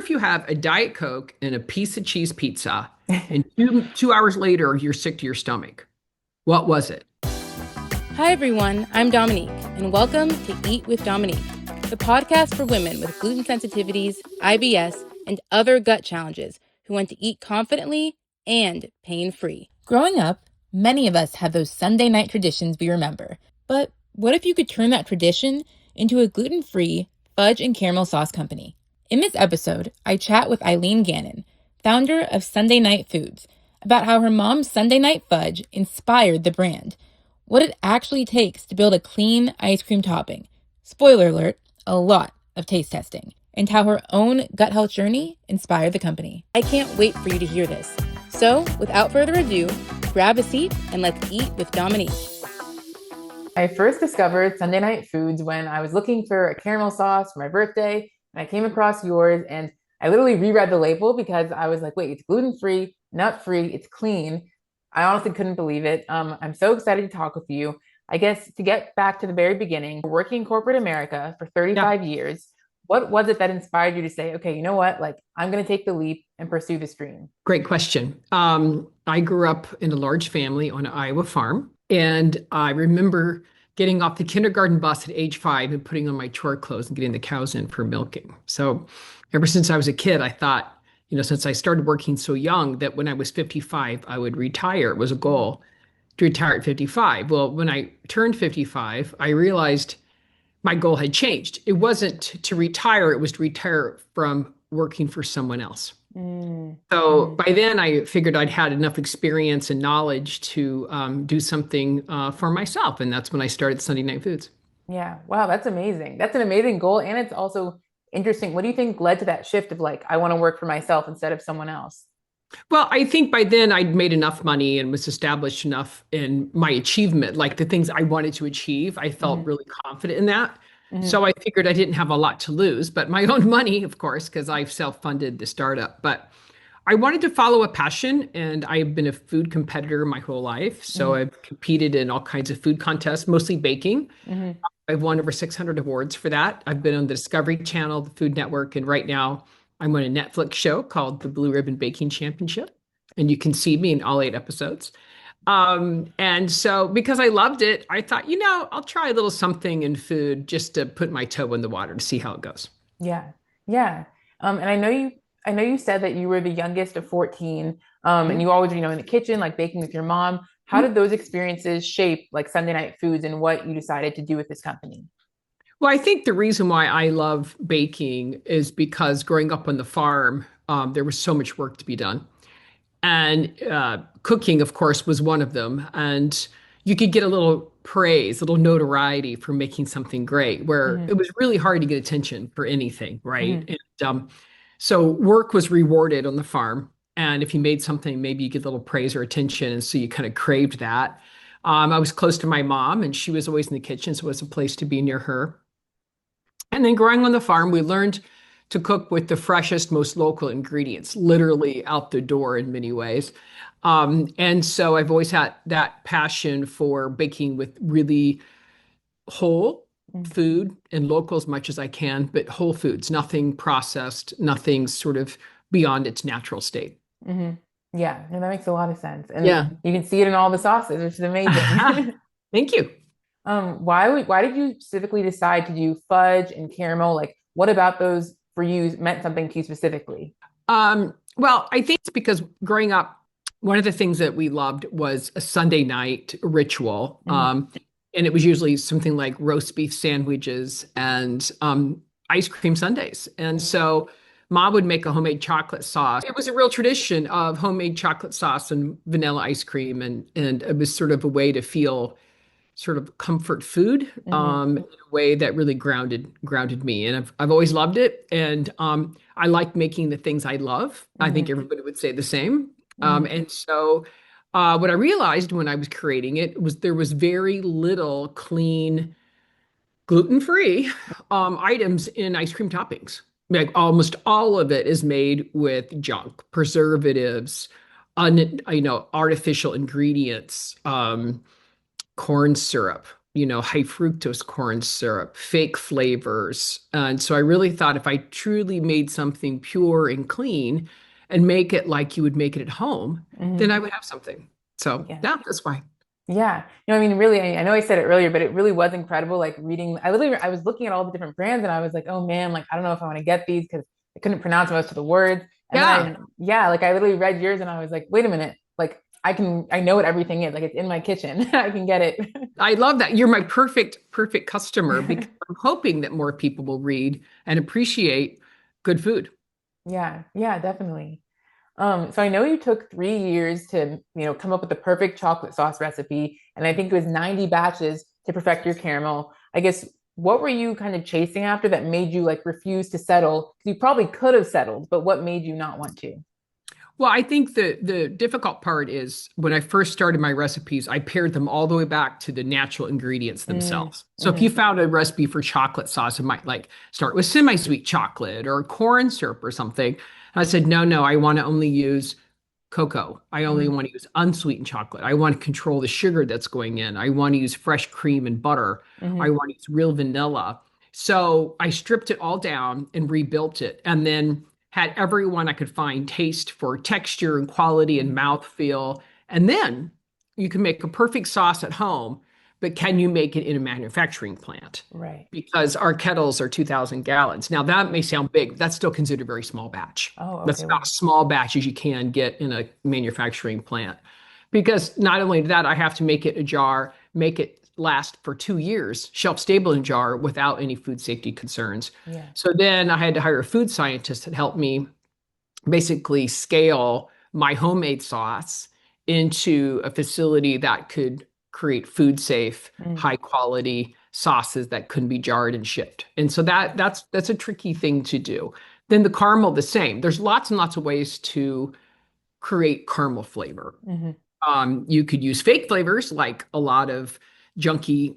if you have a Diet Coke and a piece of cheese pizza, and two hours later, you're sick to your stomach? What was it? Hi, everyone. I'm Dominique, and welcome to Eat with Dominique, the podcast for women with gluten sensitivities, IBS, and other gut challenges who want to eat confidently and pain-free. Growing up, many of us have those Sunday night traditions we remember. But what if you could turn that tradition into a gluten-free fudge and caramel sauce company? In this episode, I chat with Eileen Gannon, founder of Sunday Night Foods, about how her mom's Sunday Night Fudge inspired the brand, what it actually takes to build a clean ice cream topping. Spoiler alert, a lot of taste testing. And how her own gut health journey inspired the company. I can't wait for you to hear this. So, without further ado, grab a seat and let's eat with Dominique. I first discovered Sunday Night Foods when I was looking for a caramel sauce for my birthday, and I came across yours, and I literally reread the label because I was like, wait, it's gluten-free, nut-free, it's clean. I honestly couldn't believe it. I'm so excited to talk with you. I guess to get back to the very beginning, working in corporate America for 35 years, what was it that inspired you to say, okay, you know what, like I'm going to take the leap and pursue this dream? Great question. I grew up in a large family on an Iowa farm, and I remember getting off the kindergarten bus at age 5 and putting on my chore clothes and getting the cows in for milking. So ever since I was a kid, I thought, since I started working so young, that when I was 55, I would retire. It was a goal to retire at 55. Well, when I turned 55, I realized my goal had changed. It wasn't to retire, it was to retire from working for someone else. So by then I figured I'd had enough experience and knowledge to do something for myself. And that's when I started Sunday Night Foods. Yeah. Wow. That's amazing. That's an amazing goal. And it's also interesting. What do you think led to that shift of like, I want to work for myself instead of someone else? Well, I think by then I'd made enough money and was established enough in my achievement, like the things I wanted to achieve. I felt really confident in that. So I figured I didn't have a lot to lose, but my own money, of course, because I've self-funded the startup. But I wanted to follow a passion, and I've been a food competitor my whole life. So I've competed in all kinds of food contests, mostly baking. I've won over 600 awards for that. I've been on the Discovery Channel, the Food Network, and right now I'm on a Netflix show called the Blue Ribbon Baking Championship, and you can see me in all 8 episodes. And so because I loved it, I thought, I'll try a little something in food just to put my toe in the water to see how it goes. Yeah. Yeah. And I know you said that you were the youngest of 14, and you always, in the kitchen, like baking with your mom. How did those experiences shape like Sunday Night Foods and what you decided to do with this company? Well, I think the reason why I love baking is because growing up on the farm, there was so much work to be done. And cooking, of course, was one of them. And you could get a little praise, a little notoriety for making something great, where it was really hard to get attention for anything, right? And so work was rewarded on the farm. And if you made something, maybe you get a little praise or attention. And so you kind of craved that. I was close to my mom, and she was always in the kitchen, so it was a place to be near her. And then growing on the farm, we learned to cook with the freshest, most local ingredients, literally out the door in many ways. And so I've always had that passion for baking with really whole food and local as much as I can, but whole foods, nothing processed, nothing sort of beyond its natural state. Yeah, no, that makes a lot of sense. And Yeah. you can see it in all the sauces, which is amazing. Thank you. Why did you specifically decide to do fudge and caramel? Like, what about those for you meant something to you specifically? Well, I think it's because growing up, one of the things that we loved was a Sunday night ritual. And it was usually something like roast beef sandwiches and ice cream sundaes. And so Mom would make a homemade chocolate sauce. It was a real tradition of homemade chocolate sauce and vanilla ice cream. And it was sort of a way to feel sort of comfort food in a way that really grounded me. And I've always loved it. And I like making the things I love. I think everybody would say the same. And so what I realized when I was creating it was there was very little clean, gluten-free items in ice cream toppings. Like almost all of it is made with junk, preservatives, artificial ingredients, corn syrup, high fructose corn syrup, fake flavors. And so I really thought if I truly made something pure and clean and make it like you would make it at home, then Hmm. I would have something. So Yeah. yeah, that's why. Yeah. I mean, really, I know I said it earlier, but it really was incredible. Like reading, I was looking at all the different brands and I was like, oh man, like, I don't know if I want to get these because I couldn't pronounce most of the words. And then Yeah, yeah, like I literally read yours and I was like, wait a minute, like I know what everything is. Like it's in my kitchen. I can get it. I love that. You're my perfect customer because I'm hoping that more people will read and appreciate good food. Yeah. Yeah, definitely. So I know you took 3 years to, come up with the perfect chocolate sauce recipe, and I think it was 90 batches to perfect your caramel. I guess what were you kind of chasing after that made you like refuse to settle? Because you probably could have settled, but what made you not want to? Well, I think the difficult part is when I first started my recipes, I paired them all the way back to the natural ingredients Mm, themselves. So if you hmm. found a recipe for chocolate sauce, it might like start with semi-sweet chocolate or corn syrup or something. And I said, no, no, I want to only use cocoa. I only Hmm. want to use unsweetened chocolate. I want to control the sugar that's going in. I want to use fresh cream and butter. I Hmm. want to use real vanilla. So I stripped it all down and rebuilt it. And then had everyone I could find taste for texture and quality and Hmm. mouthfeel. And then you can make a perfect sauce at home, but can you make it in a manufacturing plant? Right. Because our kettles are 2,000 gallons. Now, that may sound big, but that's still considered a very small batch. Oh, That's okay. about Wow. as small batch as you can get in a manufacturing plant. Because not only that, I have to make it a jar, make it last for 2 years, shelf stable in a jar without any food safety concerns. Yeah. So then I had to hire a food scientist that helped me basically scale my homemade sauce into a facility that could create food safe, Mm, high quality sauces that couldn't be jarred and shipped. And so that's a tricky thing to do. Then the caramel, the same. There's lots and lots of ways to create caramel flavor. hmm. You could use fake flavors like a lot of junky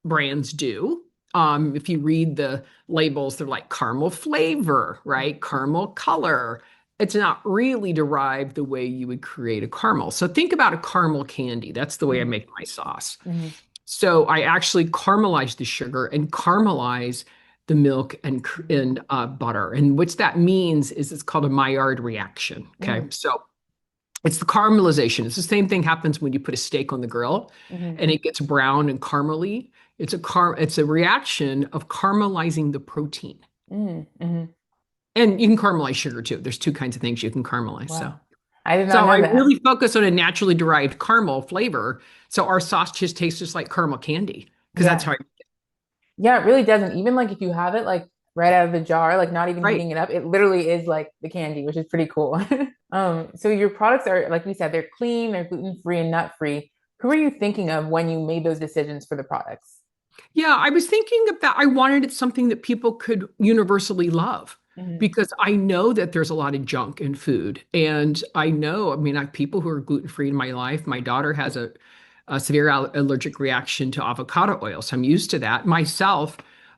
brands do. If you read the labels, they're like caramel flavor, right? Caramel color. It's not really derived the way you would create a caramel. So think about a caramel candy. That's the way I Hmm. make my sauce. Hmm. So I actually caramelize the sugar and caramelize the milk and butter. And what that means is it's called a Maillard reaction. Okay. Hmm. So it's the caramelization. It's the same thing happens when you put a steak on the grill Hmm. and it gets brown and caramely. It's a reaction of caramelizing the protein. Hmm. Hmm. And you can caramelize sugar too. There's two kinds of things you can caramelize. So Wow. I did not so know I that. really focus on a naturally derived caramel flavor. So our sauce just tastes just like caramel candy because that's how Yeah. I Yeah, it really doesn't. Even like if you have it like right out of the jar, like not even right. heating it up, it literally is like the candy, which is pretty cool. So your products are, like we said, they're clean, they're gluten-free and nut-free. Who are you thinking of when you made those decisions for the products? Yeah, I was thinking about I wanted it something that people could universally love Hmm. because I know that there's a lot of junk in food. And I know, I mean, I have people who are gluten-free in my life. My daughter has a severe allergic reaction to avocado oil, so I'm used to that. Myself,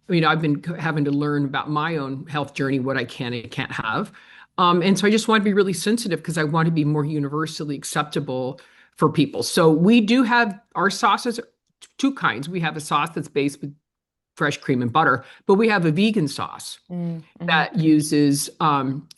I've been having to learn about my own health journey, what I can and can't have. And so I just want to be really sensitive because I want to be more universally acceptable for people. So we do have our sauces two kinds. We have a sauce that's based with fresh cream and butter, but we have a vegan sauce Mm-hmm. that uses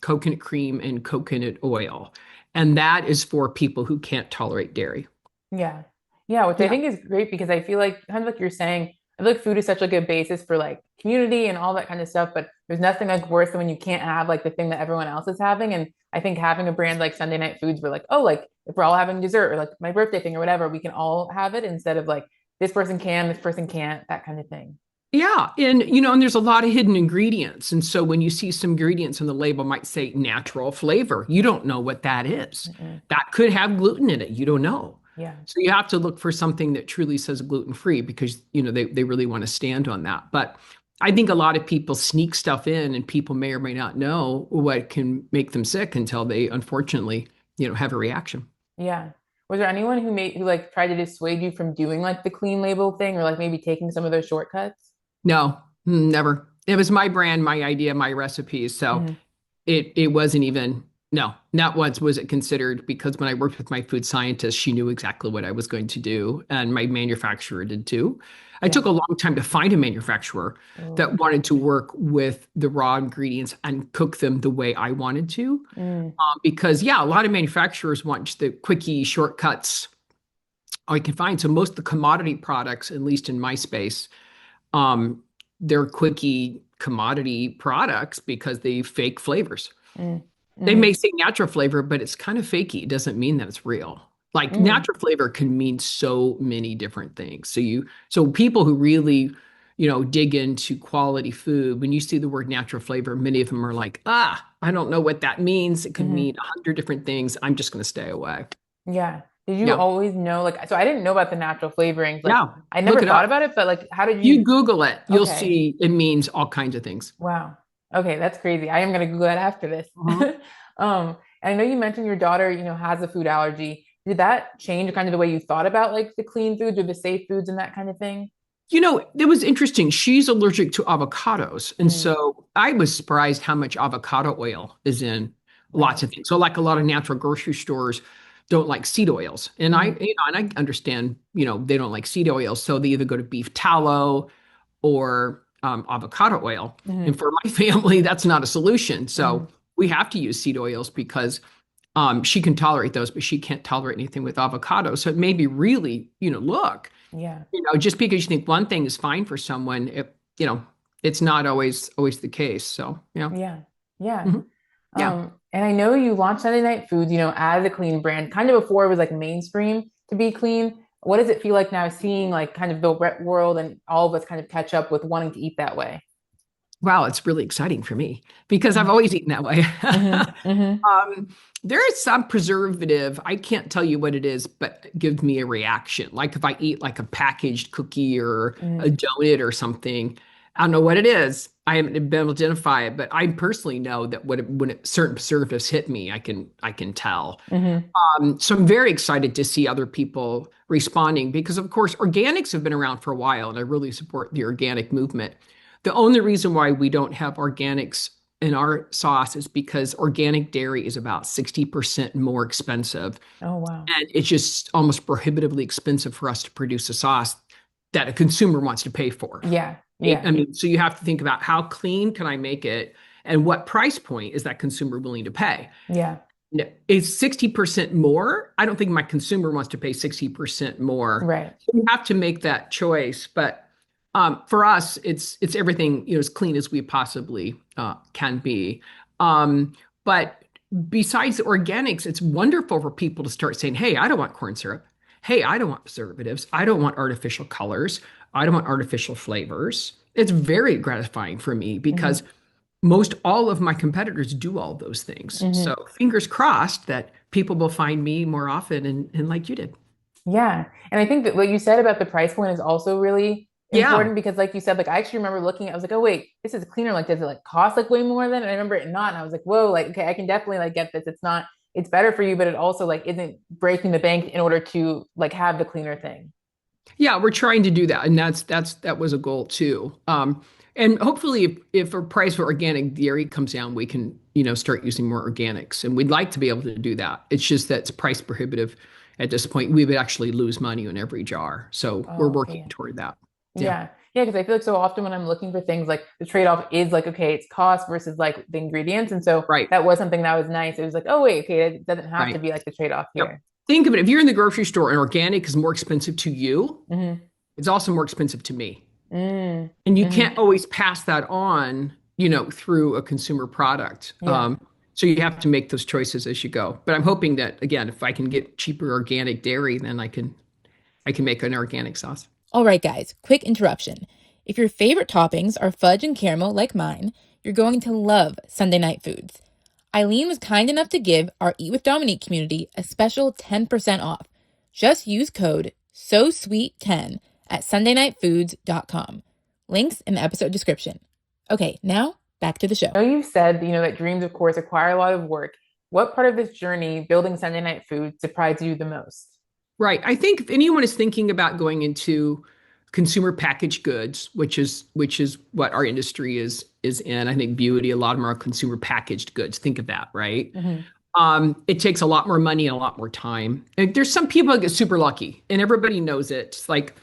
coconut cream and coconut oil. And that is for people who can't tolerate dairy. Yeah. Yeah, which I Yeah. think is great because I feel like kind of like you're saying, I feel like food is such like a basis for like community and all that kind of stuff, but there's nothing like worse than when you can't have like the thing that everyone else is having. And I think having a brand like Sunday Night Foods, we're like, oh, like if we're all having dessert or like my birthday thing or whatever, we can all have it instead of like this person can, this person can't, that kind of thing. Yeah, and there's a lot of hidden ingredients. And so when you see some ingredients on the label might say natural flavor, you don't know what that is. Mm-mm. That could have gluten in it. You don't know. Yeah. So you have to look for something that truly says gluten free because they really want to stand on that. But I think a lot of people sneak stuff in and people may or may not know what can make them sick until they unfortunately, have a reaction. Yeah. Was there anyone who like tried to dissuade you from doing like the clean label thing or like maybe taking some of those shortcuts? No, never. It was my brand, my idea, my recipes. So Hmm. it wasn't even. No, not once was it considered because when I worked with my food scientist, she knew exactly what I was going to do, and my manufacturer did too. I took Yeah. a long time to find a manufacturer Oh. that wanted to work with the raw ingredients and cook them the way I wanted to. Mm, Because, yeah, a lot of manufacturers want just the quickie shortcuts I can find. So most of the commodity products, at least in my space, um, they're quickie commodity products because they fake flavors. mm, They mm, may say natural flavor, but it's kind of fakey. It doesn't mean that it's real. Like mm. natural flavor can mean so many different things. So people who really, dig into quality food, when you see the word natural flavor, many of them are like, I don't know what that means. It could Hmm. mean 100 different things. I'm just going to stay away. Yeah. Did you Yeah. always know, like, so I didn't know about the natural flavorings. Like, Yeah. I never Look it thought up. about it, but like, how did You you? Google it, you'll Okay. see it means all kinds of things. Wow. Okay, that's crazy. I am gonna Google that after this. Mhm. And I know you mentioned your daughter, has a food allergy. Did that change kind of the way you thought about like the clean foods or the safe foods and that kind of thing? It was interesting. She's allergic to avocados. And Mm, so I was surprised how much avocado oil is in lots right. of things. So, like a lot of natural grocery stores don't like seed oils. And Hmm. I understand, they don't like seed oils. So they either go to beef tallow or avocado oil. Hmm. And for my family, that's not a solution. Hmm. So we have to use seed oils because she can tolerate those, but she can't tolerate anything with avocado. So it made me really, look. Yeah. Just because you think one thing is fine for someone, it's not always the case. So, Yeah. Yeah. mhm, yeah. And I know you launched Sunday Night Foods, as a clean brand, kind of before it was like mainstream to be clean. What does it feel like now seeing like kind of the world and all of us kind of catch up with wanting to eat that way? Wow, it's really exciting for me because I've Hmm. always eaten that way. Hmm. Hmm. There is some preservative, I can't tell you what it is, but it gives me a reaction. Like if I eat like a packaged cookie or a Hmm. donut or something, I don't know what it is. I haven't been able to identify it, but I personally know that certain preservatives hit me, I can tell. Hmm. So I'm very excited to see other people responding because, of course, organics have been around for a while, and I really support the organic movement. The only reason why we don't have organics in our sauce is because organic dairy is about 60% more expensive, Oh, wow. and it's just almost prohibitively expensive for us to produce a sauce that a consumer wants to pay for. Yeah. Right? Yeah. I mean, so you have to think about how clean can I make it, and what price point is that consumer willing to pay? Yeah. No, it's 60% more. I don't think my consumer wants to pay 60% more. Right. So we have to make that choice. But for us, it's everything, as clean as we possibly can be. But besides the organics, it's wonderful for people to start saying, hey, I don't want corn syrup. Hey, I don't want preservatives. I don't want artificial colors. I don't want artificial flavors. It's very gratifying for me because Hmm. most all of my competitors do all those things. So Hmm. fingers crossed that people will find me more often and like you did. Yeah. And I think that what you said about the price point is also really Yeah. important because like you said, like I actually remember looking, I was like, oh wait, this is cleaner. Like, does it like cost like way more than? And I remember it not. And I was like, whoa, like, okay, I can definitely like get this. It's not, it's better for you, but it also like isn't breaking the bank in order to like have the cleaner thing. Yeah, we're trying to do that. And that was a goal too. And hopefully if a price for organic dairy comes down, we can, start using more organics. And we'd like to be able to do that. It's just that it's price prohibitive at this point. We would actually lose money on every jar. So we're Oh, working okay. toward that. Yeah. Yeah. Yeah, because I feel like so often when I'm looking for things, like the trade-off is like, okay, it's cost versus like the ingredients. And so Right. that was something that was nice. It was like, oh, wait, okay, it doesn't have to Right. be like the trade-off Yep. here. Think of it. If you're in the grocery store and organic is more expensive to you, Hmm. it's also more expensive to me. Mm. And you Hmm. can't always pass that on, through a consumer product. Yeah. So you have to make those choices as you go. But I'm hoping that again, if I can get cheaper organic dairy, then I can make an organic sauce. All right, guys, quick interruption. If your favorite toppings are fudge and caramel like mine, you're going to love Sunday Night Foods. Eileen was kind enough to give our Eat with Dominique community a special 10% off. Just use code SOSWEET10 at sundaynightfoods.com. Links in the episode description. Okay, now back to the show. I know you said, that dreams, of course, require a lot of work. What part of this journey, building Sunday Night Food, surprised you the most? Right. I think if anyone is thinking about going into consumer packaged goods, which is what our industry is in, I think beauty, a lot of them are consumer packaged goods. Think of that, right? Hmm. It takes a lot more money and a lot more time. And there's some people that get super lucky, and everybody knows it. It's like,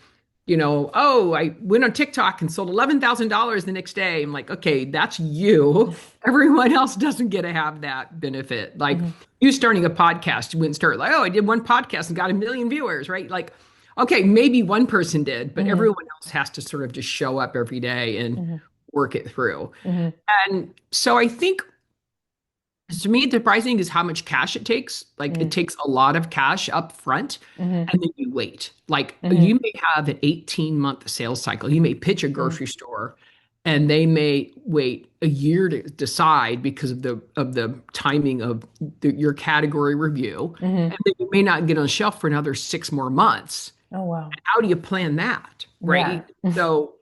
oh, I went on TikTok and sold $11,000 the next day. I'm like, okay, that's you. Everyone else doesn't get to have that benefit. Like Hmm. you starting a podcast, you wouldn't start like, oh, I did one podcast and got 1 million viewers, right? Like, okay, maybe one person did, but Hmm. everyone else has to sort of just show up every day and Hmm. work it through. Hmm. And so I think to me, the surprising is how much cash it takes. Like it takes a lot of cash up front Hmm. and then you wait. Like Hmm. you may have an 18-month sales cycle. You may pitch a grocery store and they may wait a year to decide because of the timing of your category review. Hmm. And then you may not get on the shelf for another 6 more months. Oh, wow. How do you plan that? Yeah. Right. So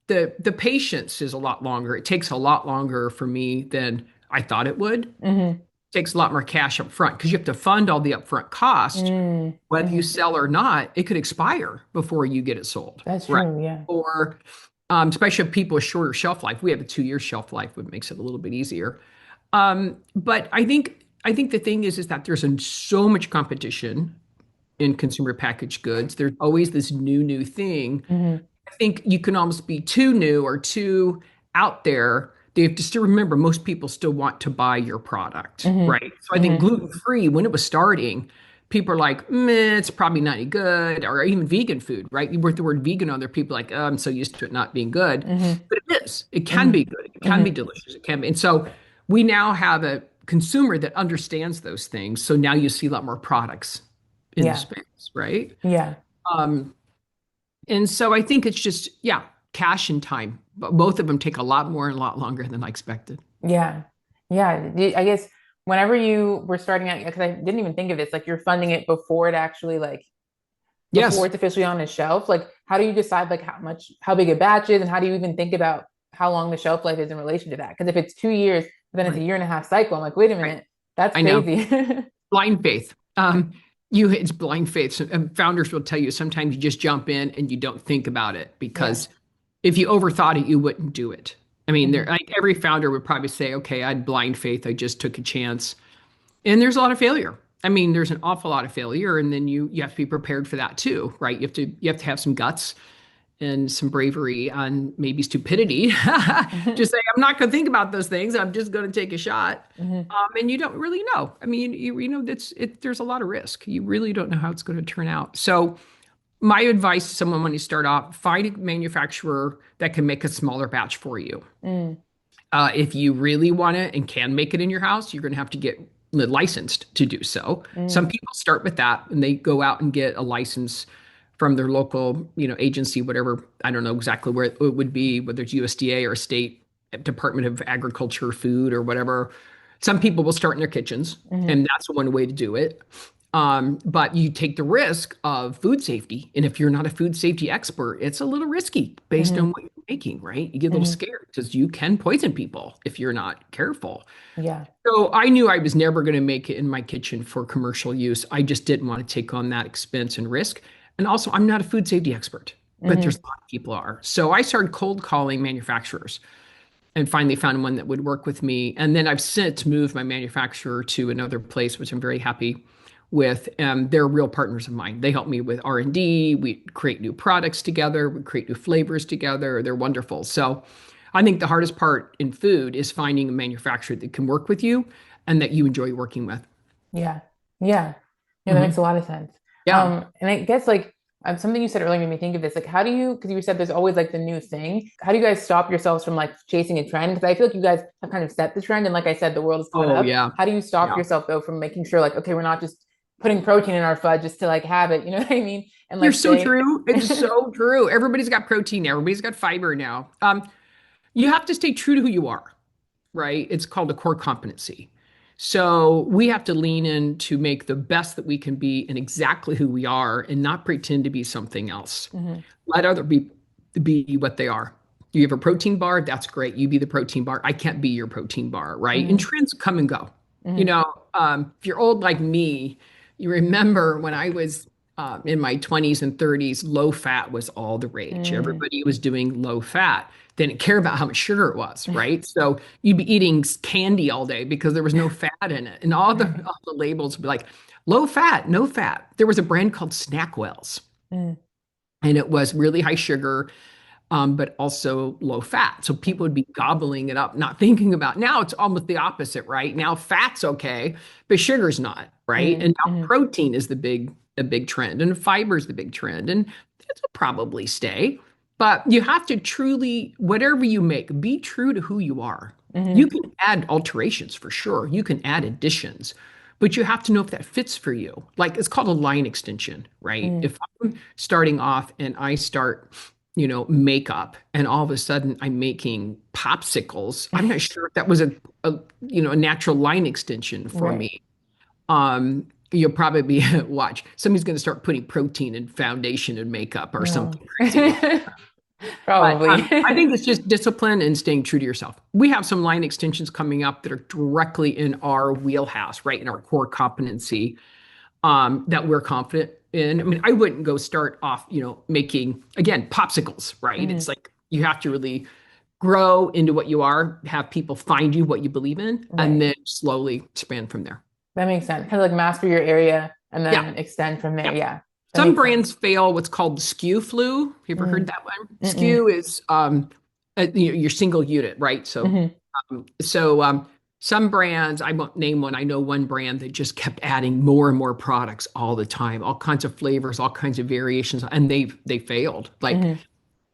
the patience is a lot longer. It takes a lot longer for me than I thought it would. It Hmm. takes a lot more cash up front because you have to fund all the upfront cost. Mm. Whether you Hmm. sell or not, it could expire before you get it sold. That's Right. true. Yeah. Or especially if people with shorter shelf life. We have a 2 year shelf life, which makes it a little bit easier. But I think the thing is that there's so much competition in consumer packaged goods. There's always this new thing. Hmm. I think you can almost be too new or too out there. They have to still remember most people still want to buy your product, Hmm. right? So I think Hmm. gluten-free, when it was starting, people are like, meh, it's probably not any good, or even vegan food, right? You word the word vegan on there, people are like, oh, I'm so used to it not being good. Hmm. But it is. It can Hmm. be good. It can be Hmm. delicious. It can be. And so we now have a consumer that understands those things. So now you see a lot more products in the Yeah. space, right? Yeah. Um, and so I think it's just, yeah, cash and time. But both of them take a lot more and a lot longer than I expected. Yeah. Yeah. I guess whenever you were starting out, because I didn't even think of this, like you're funding it before it actually like before Yes, it's officially on the shelf. Like how do you decide like how big a batch is and how do you even think about how long the shelf life is in relation to that? Because if it's 2 years, then it's a right, year and a half cycle. I'm like, wait a right. minute, that's I know. crazy. Blind faith. It's blind faith. So, founders will tell you sometimes you just jump in and you don't think about it Yeah. because if you overthought it, you wouldn't do it. I mean, Hmm. like every founder would probably say, okay, I had blind faith. I just took a chance. And there's a lot of failure. I mean, there's an awful lot of failure, and then you have to be prepared for that too, right? You have to have some guts and some bravery and maybe stupidity. Just say, I'm not going to think about those things. I'm just going to take a shot. Hmm. And you don't really know. I mean, you know, there's a lot of risk. You really don't know how it's going to turn out. So my advice to someone when you start off, find a manufacturer that can make a smaller batch for you. Mm. If you really want it and can make it in your house, you're going to have to get licensed to do so. Some Mm. people start with that and they go out and get a license from their local, agency, whatever. I don't know exactly where it would be, whether it's USDA or state Department of Agriculture, Food, or whatever. Some people will start in their kitchens, Hmm. and that's one way to do it. But you take the risk of food safety. And if you're not a food safety expert, it's a little risky based on Hmm. what you're making, right? You get a little Hmm. scared because you can poison people if you're not careful. Yeah. So I knew I was never going to make it in my kitchen for commercial use. I just didn't want to take on that expense and risk. And also, I'm not a food safety expert, but there's Hmm. a lot of people are. So I started cold calling manufacturers and finally found one that would work with me. And then I've since moved my manufacturer to another place, which I'm very happy with. They're real partners of mine. They help me with R&D. We create new products together. We create new flavors together. They're wonderful. So I think the hardest part in food is finding a manufacturer that can work with you and that you enjoy working with. Yeah. Yeah. Yeah, that makes a Hmm. lot of sense. Yeah. And I guess like something you said earlier made me think of this. Like, how do you, because you said there's always like the new thing. How do you guys stop yourselves from like chasing a trend? Because I feel like you guys have kind of set the trend. And like I said, the world has caught Oh, up. yeah. How do you stop Yeah. yourself though from making sure like, okay, we're not just putting protein in our fudge just to like have it, you know what I mean? And You're like so stay. true. It's so true. Everybody's got protein now. Everybody's got fiber now. You have to stay true to who you are, right? It's called a core competency. So we have to lean in to make the best that we can be in exactly who we are and not pretend to be something else. Hmm. Let other be what they are. You have a protein bar, that's great. You be the protein bar. I can't be your protein bar, right? And Hmm. trends come and go. Hmm. If you're old like me, you remember when I was in my 20s and 30s, low fat was all the rage. Mm. Everybody was doing low fat. They didn't care about how much sugar it was, right? So you'd be eating candy all day because there was no fat in it. And Right. all the labels would be like low fat, no fat. There was a brand called Snackwells, Mm. and it was really high sugar, but also low fat. So people would be gobbling it up, not thinking about. Now it's almost the opposite, right? Now fat's okay, but sugar's not, right? Mm. And now Mm. protein is a big trend, and fiber is the big trend, and it'll probably stay. But you have to truly, whatever you make, be true to who you are. You Mm. can add alterations for sure. You can add additions, but you have to know if that fits for you. Like it's called a line extension, right? Mm. If I'm starting off and I start makeup, and all of a sudden I'm making popsicles. I'm not sure if that was a natural line extension for Right. me. You'll probably be watch. Somebody's going to start putting protein in foundation and makeup or No. something crazy. But Probably. I think it's just discipline and staying true to yourself. We have some line extensions coming up that are directly in our wheelhouse, right in our core competency, that we're confident in. I mean, I wouldn't go start off, making again popsicles, right? It's Mm. like you have to really grow into what you are, have people find you what you believe in, and Right. then slowly expand from there. That makes sense. Kind of like master your area and Yeah, then extend from there. yeah. Yeah. That Some makes sense. brands fail what's called the SKU flu. You ever heard Mm. that one? Mm-mm. SKU is your single unit, right? Mm-hmm. So some brands, I won't name one. I know one brand that just kept adding more and more products all the time, all kinds of flavors, all kinds of variations, and they failed. Like Mm-hmm.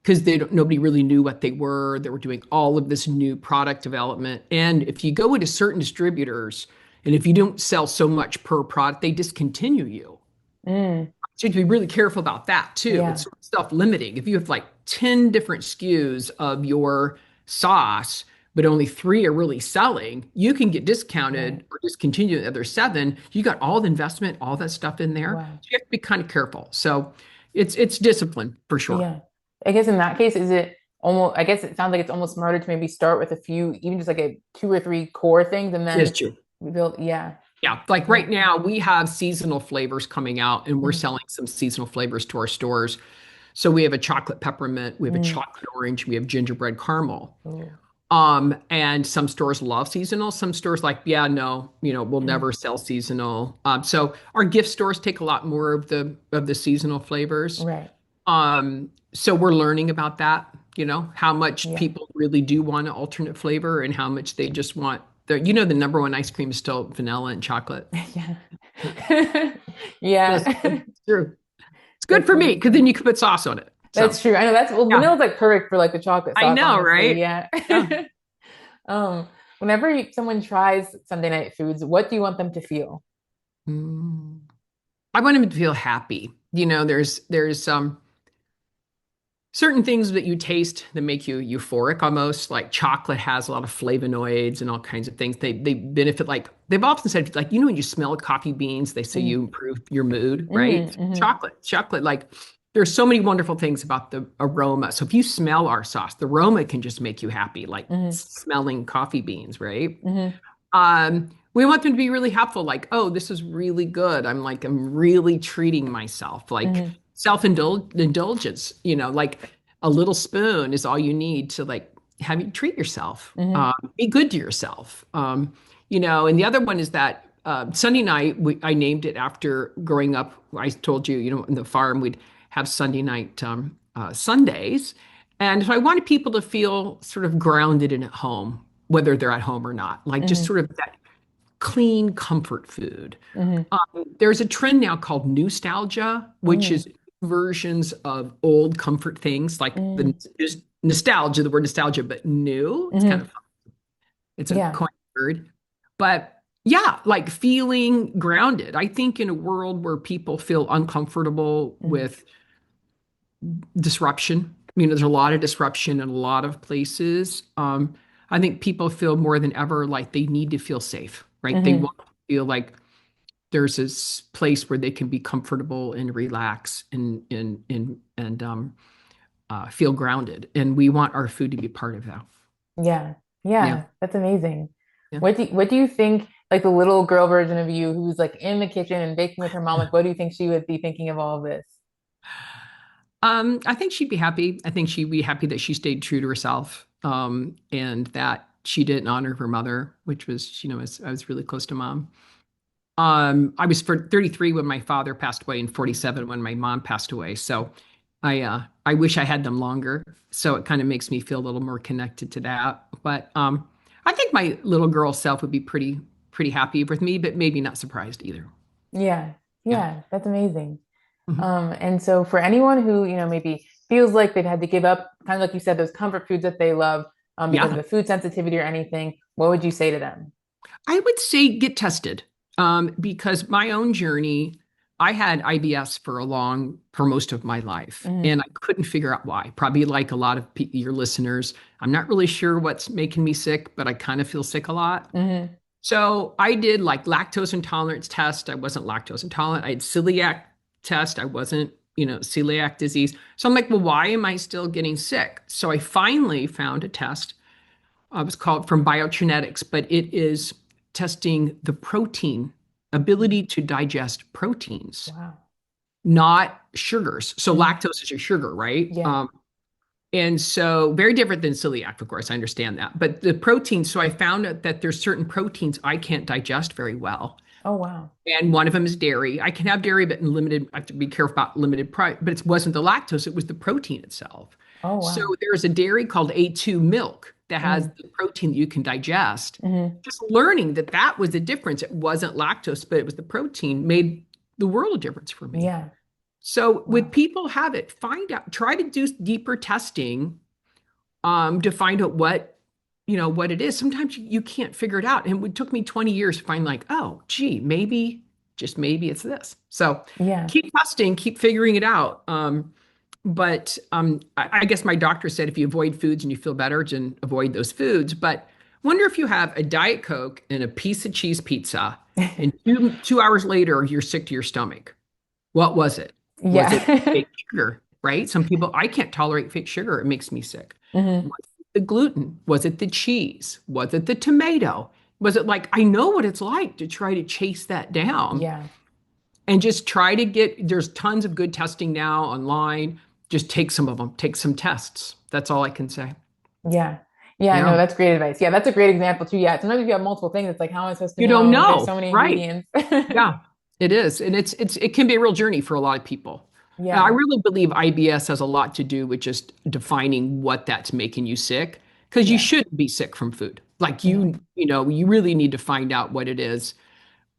because nobody really knew what they were. They were doing all of this new product development, and if you go into certain distributors, and if you don't sell so much per product, they discontinue you. Mm. So you have to be really careful about that too. It's Yeah. sort of self-limiting. If you have like 10 different SKUs of your sauce, but only three are really selling, you can get Right. discounted or discontinue the other seven. You got all the investment, all that stuff in there. Wow. So you have to be kind of careful. So it's discipline for sure. Yeah. I guess in that case, is it almost, I guess it sounds like it's almost smarter to maybe start with a few, even just like a two or three core things and It's then true. build. Yeah. Yeah, like Yeah. right now we have seasonal flavors coming out and we're Mm. selling some seasonal flavors to our stores. So we have a chocolate peppermint, we have a Mm. chocolate orange, we have gingerbread caramel. Oh. And some stores love seasonal. Some stores like, yeah, no, we'll Mm. never sell seasonal. So our gift stores take a lot more of the seasonal flavors. Right. So we're learning about that, how much Yeah. people really do want an alternate flavor and how much they just want the number one ice cream is still vanilla and chocolate. Yeah. Yes, Yeah. it's true. It's good That's for me because then amazing. you can put sauce on it. So That's true. I know that's well, yeah, vanilla's like perfect for like the chocolate I sauce, know, honestly. right? Yeah. Yeah. Um, whenever someone tries Sunday night foods, what do you want them to feel? Mm. I want him to feel happy. There's certain things that you taste that make you euphoric almost. Like chocolate has a lot of flavonoids and all kinds of things. They benefit, like they've often said, like, when you smell coffee beans, they say Mm. you improve your mood, right? Mm. Hmm. Chocolate, like there's so many wonderful things about the aroma. So if you smell our sauce, the aroma can just make you happy, like Hmm. smelling coffee beans, right? Hmm. We want them to be really helpful, like, oh, this is really good. I'm really treating myself, like Hmm. indulgence, like a little spoon is all you need to like have you treat yourself. Hmm. Be good to yourself. And the other one is that Sunday night, I named it after growing up. I told you, in the farm, we'd have Sunday night Sundays. And so I wanted people to feel sort of grounded and at home, whether they're at home or not, like just Hmm. sort of that clean comfort food. Hmm. There's a trend now called nostalgia, which Hmm. is versions of old comfort things, like the Hmm. just nostalgia, the word nostalgia, but new. It's kind Hmm. of it's a Yeah. coin word. But yeah, like feeling grounded. I think in a world where people feel uncomfortable Hmm. with disruption, there's a lot of disruption in a lot of places. I think people feel more than ever like they need to feel safe, right? They Hmm. want to feel like there's this place where they can be comfortable and relax and feel grounded. And we want our food to be part of that. Yeah. Yeah. Yeah. That's amazing. Yeah. What do you think? like the little girl version of you who's like in the kitchen and baking with her mom, like what do you think she would be thinking of all of this? I think she'd be happy. I think she'd be happy that she stayed true to herself, and that she didn't honor her mother, which was, I was really close to mom. I was for 33 when my father passed away and 47 when my mom passed away. So I wish I had them longer. So it kind of makes me feel a little more connected to that. But I think my little girl self would be pretty happy with me, but maybe not surprised either. Yeah, Yeah. yeah, that's amazing. Mhm. And so for anyone who, maybe feels like they've had to give up, kind of like you said, those comfort foods that they love, because of Yeah. the food sensitivity or anything, what would you say to them? I would say get tested, because my own journey, I had IBS for most of my life, Hmm. and I couldn't figure out why. Probably like a lot of your listeners, I'm not really sure what's making me sick, but I kind of feel sick a lot. Hmm. So I did like lactose intolerance test. I wasn't lactose intolerant. I had celiac test. I wasn't, celiac disease. So I'm like, well, why am I still getting sick? So I finally found a test. It was called from biogenetics, but it is testing the protein ability to digest proteins, Wow. not sugars. So Hmm. lactose is a sugar, right? Yeah. And so very different than celiac, of course, I understand that. But the proteins, so I found out that there's certain proteins I can't digest very well. Oh, wow. And one of them is dairy. I can have dairy, but in limited, I have to be careful about limited price. But it wasn't the lactose, it was the protein itself. Oh, So wow. there's a dairy called A2 milk that has Hmm. the protein that you can digest. Hmm. Just learning that that was the difference. It wasn't lactose, but it was the protein made the world of difference for me. Yeah. So with Wow. people have it, find out, try to do deeper testing, to find out what it is. Sometimes you can't figure it out. And it took me 20 years to find like, oh, gee, maybe, just maybe it's this. So Yeah. keep testing, keep figuring it out. But I guess my doctor said if you avoid foods and you feel better, then avoid those foods. But wonder if you have a Diet Coke and a piece of cheese pizza, and two hours later you're sick to your stomach. What was it? Was it Yeah. fake sugar? Right? Some people, I can't tolerate fake sugar. It makes me sick. Hmm. Was it the gluten? Was it the cheese? Was it the tomato? Was it like, I know what it's like to try to chase that down Yeah. and just try to there's tons of good testing now online. Just take some of them, take some tests. That's all I can say. Yeah. Yeah, no, Yeah. that's great advice. Yeah, that's a great example too. Yeah, sometimes if you have multiple things, it's like, how am I supposed to You don't know? There's so know. many Right. ingredients. Yeah, it is. And it can be a real journey for a lot of people. I Yeah, really believe IBS has a lot to do with just defining what that's making you sick, because you yeah. shouldn't be sick from food. Like Hmm. you really need to find out what it is,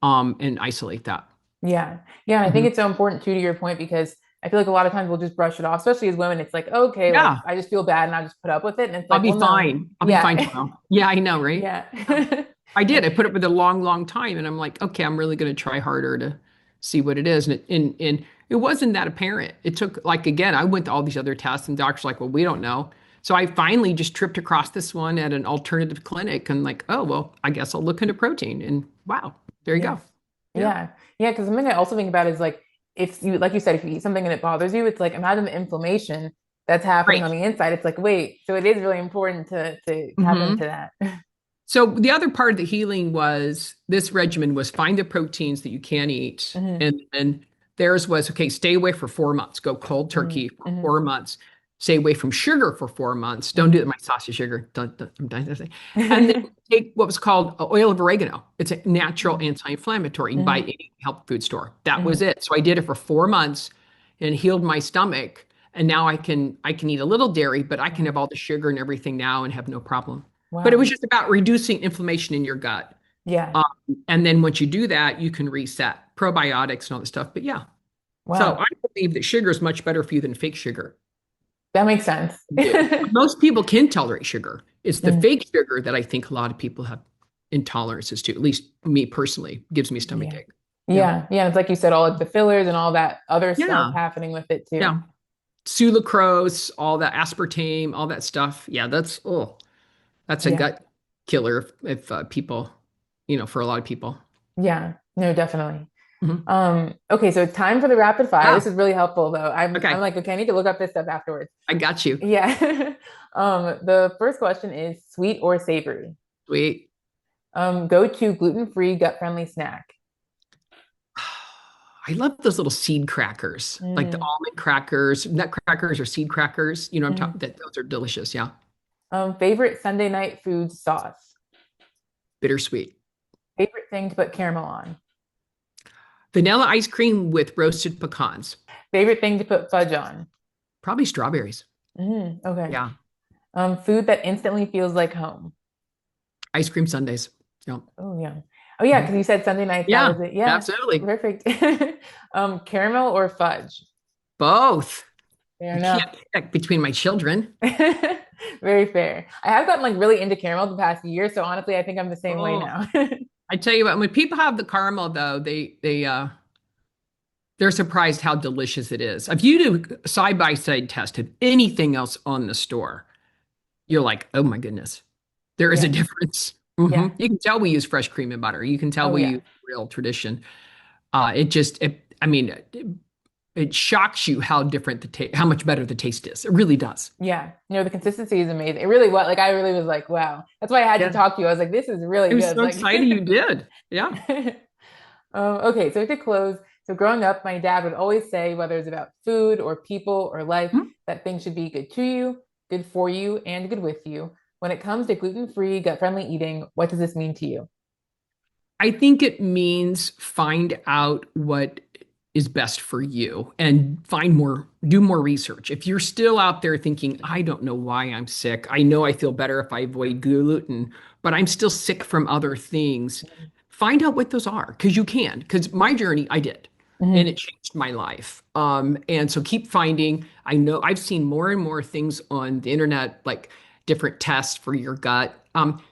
and isolate that. Yeah. Yeah. And I think Mhm. it's so important too, to your point, because I feel like a lot of times we'll just brush it off, especially as women. It's like, okay, like Yeah, I just feel bad and I just put up with it. And it's I'll like, be well, no. fine. I'll be fine Yeah. tomorrow. Yeah, I know, right? Yeah. Yeah. I did. I put up with it a long, long time, and I'm like, okay, I'm really going to try harder to see what it is. And it wasn't that apparent. It took like again, I went to all these other tests, and doctors were like, well, we don't know. So I finally just tripped across this one at an alternative clinic, and like, oh well, I guess I'll look into protein. And wow, there you Yeah. go. Yeah. Yeah. Yeah. Because something I also think about is like, if you, like you said, if you eat something and it bothers you, it's like, imagine the inflammation that's happening Right. on the inside. It's like, wait, so it is really important to tap into Hmm. that. So the other part of the healing was this regimen was find the proteins that you can eat. Hmm. And then theirs was, okay, stay away for 4 months, go cold Hmm. turkey for Hmm. 4 months, stay away from sugar for 4 months. Don't do it Hmm. with my sausage sugar. I'm done. And then take what was called oil of oregano. It's a natural anti-inflammatory. You can buy it Hmm. at any health food store. That was Hmm. it. So I did it for 4 months and healed my stomach. And now I can eat a little dairy, but I can Wow. have all the sugar and everything now and have no problem. But it was Wow. just about reducing inflammation in your gut. Yeah. Um, and then once you do that, you can reset probiotics and all this stuff. But yeah, so Wow. I believe that sugar is much better for you than fake sugar. That makes sense. Do. Most people can tolerate sugar. It's the Mhm. fake sugar that I think a lot of people have intolerances to. At least me personally, gives me a stomach Yeah. ache. Yeah. Yeah. Yeah. It's like you said, all like the fillers and all that other stuff Yeah. happening with it too. Yeah. Sucralose, all that aspartame, all that stuff. Yeah, that's a Yeah. gut killer if people, for a lot of people. Yeah. No, definitely. Mhm. Okay, so it's time for the rapid fire. This Yeah. is really helpful though. I'm Okay. like, okay, I need to look up this stuff afterwards. I got you. Yeah. The first question is sweet or savory? Sweet. Go-to gluten-free, gut-friendly snack. I love those little seed crackers, like the Mm, almond crackers, nut crackers or seed crackers. I'm mm. talking that those are delicious. Yeah. Favorite Sunday night food sauce. Bittersweet. Favorite thing to put caramel on. Vanilla ice cream with roasted pecans. Favorite thing to put fudge on. Probably strawberries. Okay. Yeah. Food that instantly feels like home. Ice cream sundaes. Yeah. Oh yeah. Oh yeah, Mhm. because you said Sunday nights, that Yeah, was it. Yeah. absolutely. Perfect. Caramel or fudge? Both. Fair I enough. can't pick between my children. Very fair. I have gotten like really into caramel the past year, so honestly, I think I'm the same way Oh, now. I tell you what, when people have the caramel though, they're surprised how delicious it is. If you do a side-by-side test of anything else on the store, you're like, oh my goodness, there is a Yeah. difference. Yeah. You can tell we use fresh cream and butter. You can tell Oh we yeah. use real tradition. I mean, it shocks you how different how much better the taste is. It really does. Yeah. The consistency is amazing. It really was like I really was like, wow. That's why I had to Yeah. talk to you. I was like, this is really I'm good. so Like excited you did. Yeah. okay, so to close, so growing up, my dad would always say, whether it's about food or people or life, Mhm. that things should be good to you, good for you, and good with you. When it comes to gluten-free, gut-friendly eating, what does this mean to you? I think it means find out what is best for you and do more research. If you're still out there thinking, I don't know why I'm sick, I know I feel better if I avoid gluten, but I'm still sick from other things, find out what those are because you can. Because my journey, I did. And Mhm. it changed my life. And so keep finding. I know I've seen more and more things on the internet, like different tests for your gut.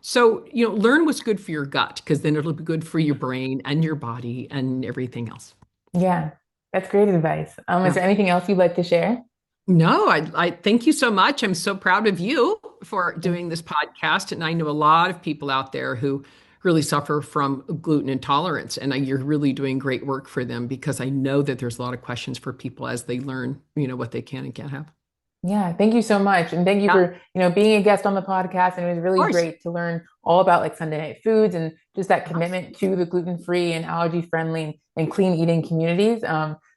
So learn what's good for your gut because then it'll be good for your brain and your body and everything else. Yeah, that's great advice. Is Yeah. there anything else you'd like to share? No, I thank you so much. I'm so proud of you for doing this podcast. And I know a lot of people out there who really suffer from gluten intolerance. And you're really doing great work for them because I know that there's a lot of questions for people as they learn, what they can and can't have. Of Yeah, thank you so much. And thank you Yeah, of for, being a guest on the podcast. And it was really course. great to learn all about like Sunday night foods and just that Uh-huh. commitment to the gluten-free and allergy-friendly and clean eating communities.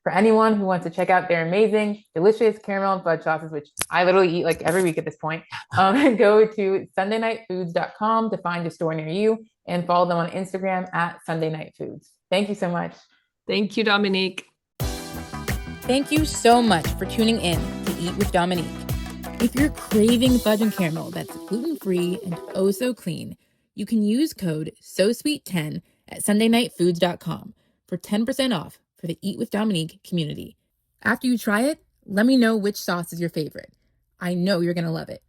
For anyone who wants to check out their amazing, delicious caramel and fudge sauces, which I literally eat like every week at this point, go to sundaynightfoods.com to find a store near you and follow them on Instagram at Sunday Night Foods. Thank you so much. Thank you, Dominique. Thank you so much for tuning in to Eat with Dominique. If you're craving fudge and caramel that's gluten-free and oh so clean, you can use code SOSWEET10 at sundaynightfoods.com for 10% off for the Eat with Dominique community. After you try it, let me know which sauce is your favorite. I know you're going to love it,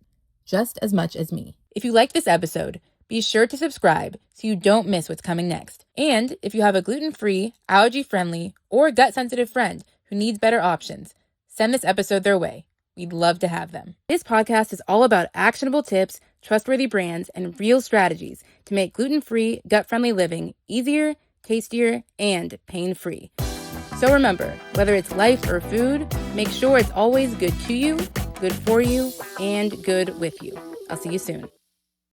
just as much as me. If you like this episode, be sure to subscribe so you don't miss what's coming next. And if you have a gluten-free, allergy-friendly, or gut-sensitive friend who needs better options, send this episode their way. We'd love to have them. This podcast is all about actionable tips, trustworthy brands, and real strategies to make gluten-free, gut-friendly living easier, tastier, and pain-free. So remember, whether it's life or food, make sure it's always good to you, good for you, and good with you. I'll see you soon.